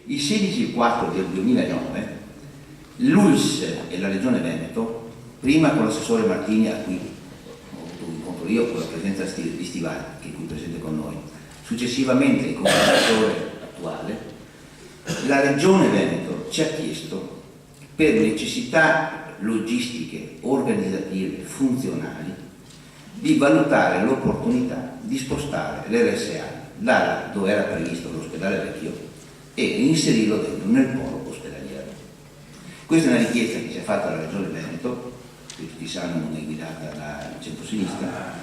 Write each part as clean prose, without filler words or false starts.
Il 16/4 del 2009 l'ULSS e la Regione Veneto, prima con l'assessore Martini, a cui ho avuto un incontro io con la presenza di Stivali, che è qui presente con noi, successivamente con l'assessore attuale, la Regione Veneto ci ha chiesto, per necessità logistiche, organizzative, funzionali, di valutare l'opportunità di spostare l'RSA da dove era previsto l'ospedale vecchio e inserirlo dentro nel polo ospedaliero. Questa è una richiesta che ci ha fatto la Regione Veneto, che tutti sanno non è guidata da centrosinistra,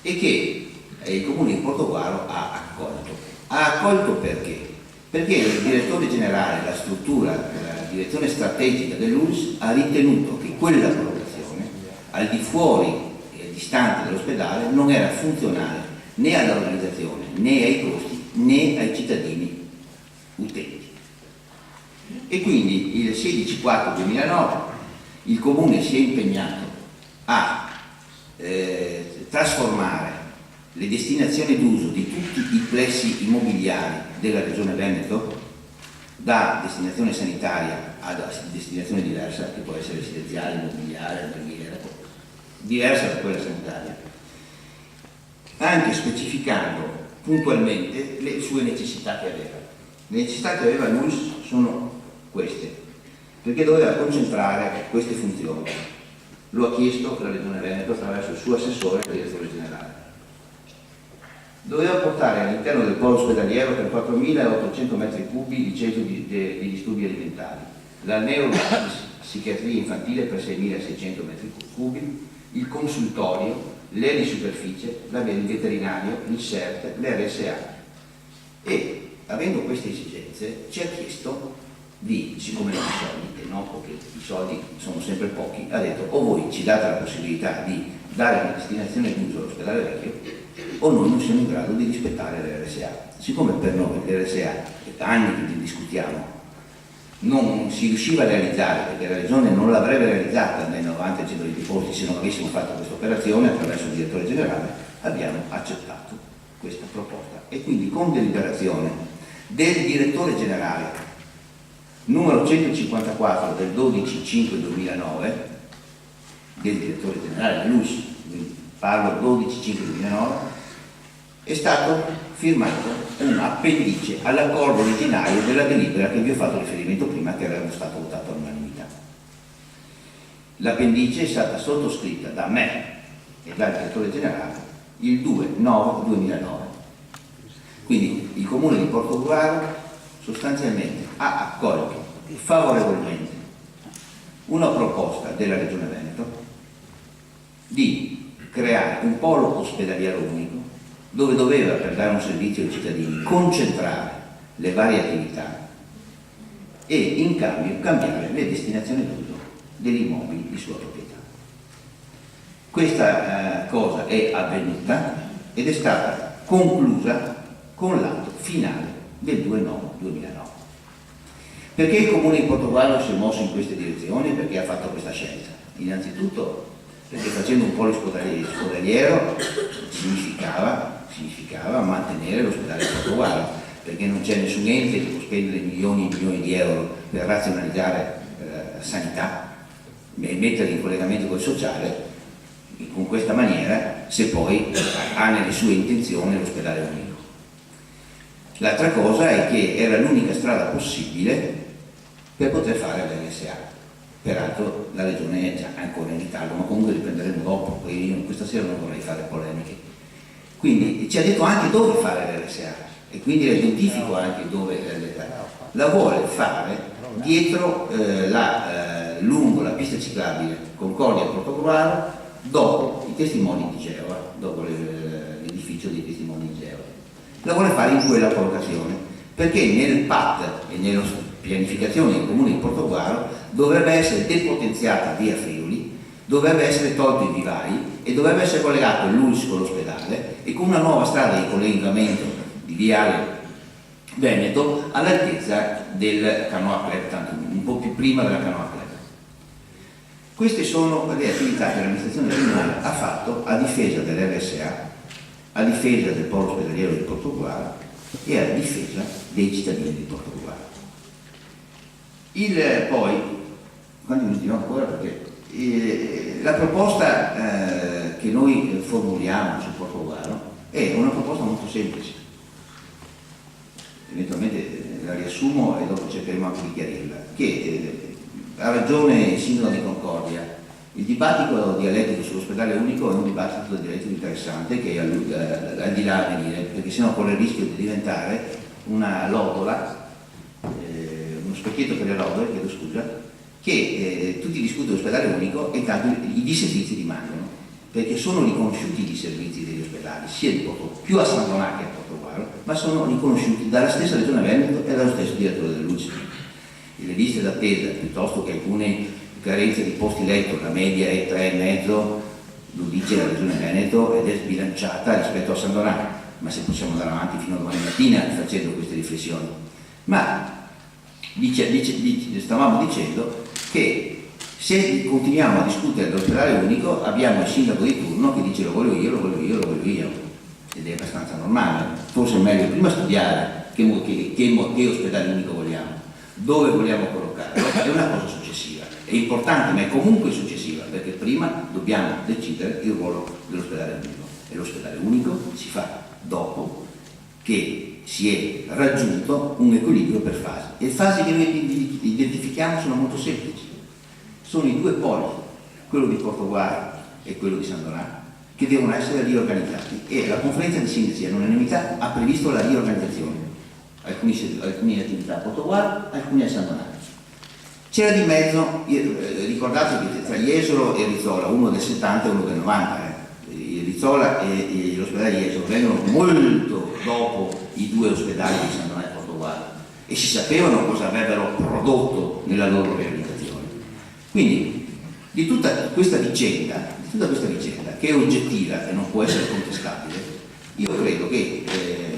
e che il Comune di Portogruaro ha accolto. Ha accolto perché? Perché il direttore generale, la struttura, la direzione strategica dell'ULSS ha ritenuto che quella collocazione, al di fuori e distante dall'ospedale, non era funzionale né all'organizzazione, né ai costi, né ai cittadini utenti. E quindi il 16/4/2009 il Comune si è impegnato a trasformare le destinazioni d'uso di tutti i plessi immobiliari della Regione Veneto da destinazione sanitaria a destinazione diversa, che può essere residenziale, immobiliare, alberghiera, diversa da quella sanitaria, anche specificando puntualmente le sue necessità che aveva. Le necessità che aveva l'ULSS sono queste, perché doveva concentrare queste funzioni. Lo ha chiesto la Regione Veneto attraverso il suo assessore e il direttore generale. Doveva portare all'interno del polo ospedaliero per 4.800 metri cubi il centro di disturbi alimentari, la neuropsichiatria infantile per 6.600 metri cubi, il consultorio, l'erisuperficie, il veterinario, il CERT, l'RSA. E avendo queste esigenze ci ha chiesto di, siccome non ha soldi, e no, perché i soldi sono sempre pochi, ha detto: o voi ci date la possibilità di dare una destinazione d'uso all'ospedale vecchio, o noi non siamo in grado di rispettare l'RSA. Siccome per noi l'RSA, che da anni che discutiamo, non si riusciva a realizzare, perché la Regione non l'avrebbe realizzata nei 90 centri di posti se non avessimo fatto questa operazione attraverso il direttore generale, abbiamo accettato questa proposta. E quindi con deliberazione del direttore generale numero 154 del 12/5/2009, del direttore generale dell'ULSS, parlo 12/5/2009, è stato firmato un appendice all'accordo originario della delibera che vi ho fatto riferimento prima, che era stato votato all'unanimità. L'appendice è stata sottoscritta da me e dal direttore generale il 2/9/2009. Quindi il Comune di Portogruaro sostanzialmente ha accolto favorevolmente una proposta della Regione Veneto di creare un polo ospedaliero unico dove doveva, per dare un servizio ai cittadini, concentrare le varie attività e in cambio cambiare le destinazioni d'uso degli immobili di sua proprietà. Questa cosa è avvenuta ed è stata conclusa con l'atto finale del 2/9/2009. Perché il Comune di Portogruaro si è mosso in queste direzioni? Perché ha fatto questa scelta? Innanzitutto perché facendo un polo ospedaliero significava mantenere l'ospedale di Portogruaro, perché non c'è nessun ente che può spendere milioni e milioni di euro per razionalizzare sanità e mettere in collegamento col sociale con questa maniera, se poi ha nelle sue intenzioni l'ospedale unico. L'altra cosa è che era l'unica strada possibile per poter fare l'RSA. Peraltro la Regione è già ancora in ritardo, ma comunque riprenderemo dopo, poi io questa sera non vorrei fare polemiche. Quindi ci ha detto anche dove fare l'RSA e quindi le identifico anche dove la vuole fare dietro lungo la pista ciclabile Concordia-Portogruaro, dopo i testimoni di Geova, dopo l'edificio dei testimoni di Geova. La vuole fare in quella collocazione, perché nel PAT e nella pianificazione del Comune di Portogruaro dovrebbe essere depotenziata via Friuli, dovrebbe essere tolto i vivai e dovrebbe essere collegato l'ULSS con l'ospedale e con una nuova strada di collegamento di viale Veneto all'altezza del Canoa Club, tanto un po' più prima della Canoa Club. Queste sono le attività che l'amministrazione comunale ha fatto a difesa dell'RSA, a difesa del polo ospedaliero di Portogruaro e a difesa dei cittadini di Portogruaro. Poi, quanti minuti ho ancora? Perché la proposta che noi formuliamo sul Portovaro è una proposta molto semplice. Eventualmente la riassumo e dopo cercheremo anche di chiarirla. Ha ragione il sindaco di Concordia. Il dibattito dialettico sull'ospedale unico è un dibattito dialettico interessante che è al di là a venire, perché sennò corre il rischio di diventare una lodola, uno specchietto per le lodole, chiedo scusa, che tutti discutono dell'ospedale unico e intanto i disservizi rimangono, perché sono riconosciuti i disservizi degli ospedali, sia di più a San Donato che a Portovaro, ma sono riconosciuti dalla stessa Regione Veneto e dallo stesso direttore dell'UCI. Le liste d'attesa, piuttosto che alcune carenze di posti letto, la media è 3,5, lo dice la Regione Veneto ed è sbilanciata rispetto a San Donato, ma se possiamo andare avanti fino a domani mattina facendo queste riflessioni. Ma stavamo dicendo che se continuiamo a discutere dell'ospedale unico abbiamo il sindaco di turno che dice lo voglio io, lo voglio io, lo voglio io, ed è abbastanza normale. Forse è meglio prima studiare che ospedale unico vogliamo, dove vogliamo collocarlo, è una cosa successiva, è importante ma è comunque successiva, perché prima dobbiamo decidere il ruolo dell'ospedale unico e l'ospedale unico si fa dopo che si è raggiunto un equilibrio per fasi. Le fasi che noi identifichiamo sono molto semplici, sono i due poli, quello di Portovaro e quello di San Donato, che devono essere riorganizzati e la conferenza di sindaci all'unanimità ha previsto la riorganizzazione, alcune attività a Portovaro, alcune a San Donato. C'era di mezzo, ricordate che tra Jesolo e Rizzola, uno del 70 e uno del 90, Rizzola e l'ospedale di Jesolo vengono molto dopo i due ospedali di San Donato e Portovaro e si sapevano cosa avrebbero prodotto nella loro realizzazione. Quindi di tutta questa vicenda, che è oggettiva e non può essere contestabile, io credo che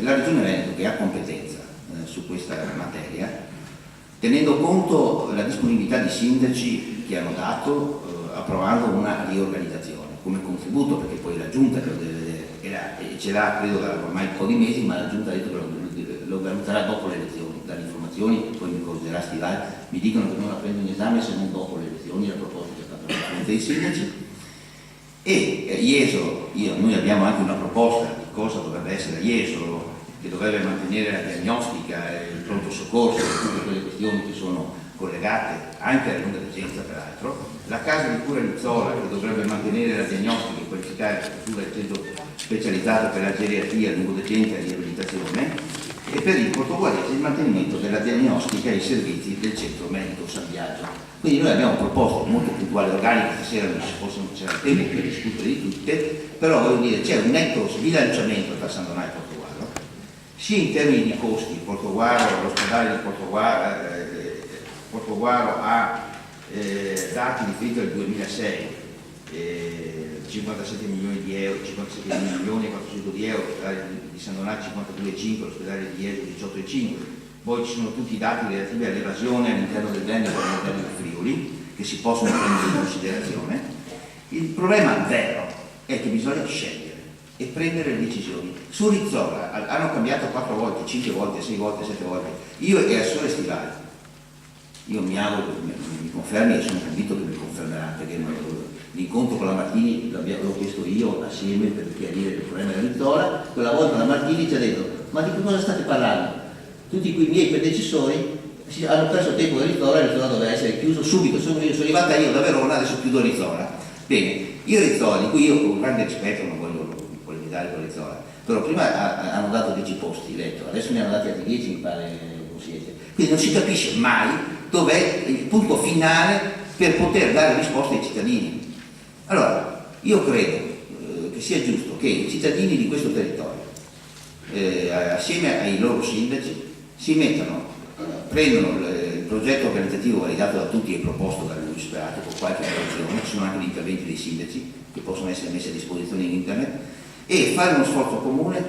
la Regione Veneto, che ha competenza su questa materia, tenendo conto della disponibilità di sindaci che hanno dato approvando una riorganizzazione come contributo, perché poi la Giunta che lo deve vedere e ce l'ha credo da ormai un po' di mesi, ma la Giunta ha detto che lo valuterà dopo le elezioni. Dalle informazioni, poi mi correggerà Stivali, mi dicono che non la prendo in esame se non dopo le elezioni, la proposta che è stata fatta dai sindaci. E Jesolo, noi abbiamo anche una proposta di cosa dovrebbe essere Jesolo, che dovrebbe mantenere la diagnostica, il pronto soccorso, tutte quelle questioni che sono collegate anche alla lunga degenza peraltro, la casa di cura Rizzola che dovrebbe mantenere la diagnostica e qualificare la struttura del centro specializzato per la geriatria, lungodegenza e riabilitazione, e per il portoghese il mantenimento della diagnostica e i servizi del centro medico San Biagio. Quindi noi abbiamo proposte molto puntuali, organiche, stasera non c'era tempo per discutere di tutte, però voglio dire c'è un netto sbilanciamento tra San Donato e Portovaro, sia in termini di costi. L'ospedale di Portovaro ha dati riferiti al 2006, 57 milioni di euro, 57 milioni e 400 di euro, l'ospedale di San Donato 52,5, l'ospedale di Jesolo 18,5, poi ci sono tutti i dati relativi all'evasione all'interno del Veneto e all'interno del Friuli che si possono prendere in considerazione. Il problema vero è che bisogna scegliere e prendere le decisioni. Su Rizzola hanno cambiato 4 volte, 5 volte, 6 volte, 7 volte. Io e Assessore Stivali, io mi auguro che mi confermi e sono convinto che mi confermerà, perché l'incontro con la Martini l'ho chiesto io assieme per chiarire il problema della Rizzola. Quella volta la Martini ci ha detto: ma di che cosa state parlando? Tutti quei miei predecessori hanno perso tempo da Rizzola, Rizzola doveva essere chiuso subito, sono arrivata io da Verona, adesso chiudo Rizzola. Bene, io Rizzola, di cui io con grande rispetto non voglio polemizzare con Rizzola, però prima hanno dato 10 posti letto, adesso ne hanno dati altri 10, mi pare, quindi non si capisce mai dov'è il punto finale per poter dare risposte ai cittadini. Allora, io credo che sia giusto che i cittadini di questo territorio, assieme ai loro sindaci, si mettano, prendono il progetto organizzativo validato da tutti e proposto dall'UIS con qualche correzione, ci sono anche gli interventi dei sindaci che possono essere messi a disposizione in internet, e fare uno sforzo comune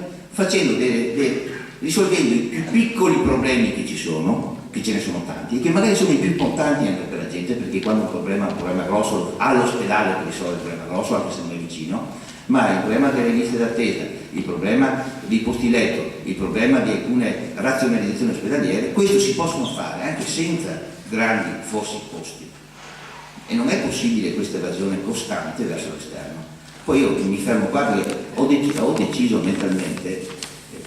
risolvendo i più piccoli problemi che ci sono, che ce ne sono tanti, e che magari sono i più importanti anche per la gente, perché quando un problema grosso, all'ospedale per risolvere il problema grosso, anche se non è vicino, ma il problema delle liste d'attesa, il problema dei posti letto, il problema di alcune razionalizzazioni ospedaliere, questo si possono fare anche senza grandi fossi costi. E non è possibile questa evasione costante verso l'esterno. Poi io mi fermo qua perché ho deciso mentalmente,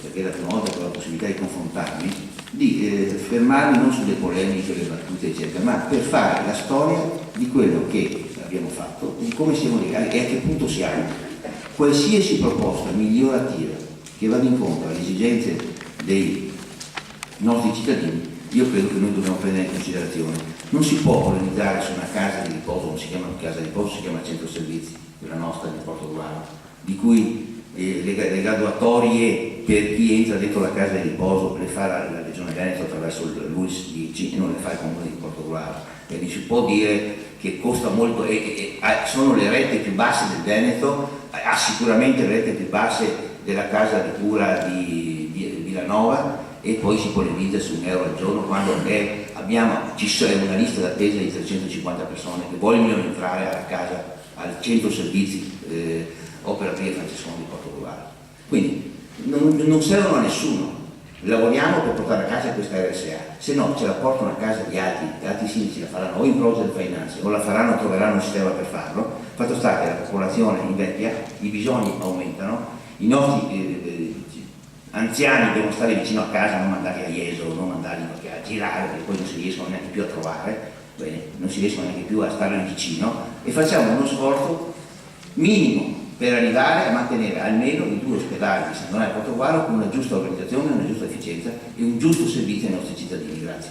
perché è la prima volta che ho la possibilità di confrontarmi, di fermarmi non sulle polemiche, le battute eccetera, ma per fare la storia di quello che abbiamo fatto, di come siamo legati e a che punto siamo. Qualsiasi proposta migliorativa che vada incontro alle esigenze dei nostri cittadini, io credo che noi dobbiamo prendere in considerazione. Non si può organizzare su una casa di riposo, non si chiama casa di riposo, si chiama centro servizi, quella nostra di Portogruaro, di cui le graduatorie per chi entra dentro la casa di riposo le fa la Regione Veneto attraverso l'UIS 10 e non le fa il Comune di Portogruaro. Quindi si può dire che costa molto e sono le rette più basse del Veneto, ha sicuramente le rette più basse della casa di cura di Villanova, e poi si polemizza su €1 al giorno quando c'è una lista d'attesa di 350 persone che vogliono entrare alla casa, al centro servizi Opera Pia Francesco di Portogruaro. Quindi non servono a nessuno, lavoriamo per portare a casa questa RSA, se no ce la portano a casa gli altri sindaci, la faranno o in project finance o la faranno, troveranno un sistema per farlo. Fatto sta che la popolazione invecchia, i bisogni aumentano, i nostri anziani devono stare vicino a casa, non mandarli a Jesolo, non mandarli a girare perché poi non si riescono neanche più a trovare, non si riescono neanche più a stare vicino, e facciamo uno sforzo minimo per arrivare a mantenere almeno i 2 ospedali di San Donato e Portogruaro con una giusta organizzazione, una giusta efficienza e un giusto servizio ai nostri cittadini. Grazie.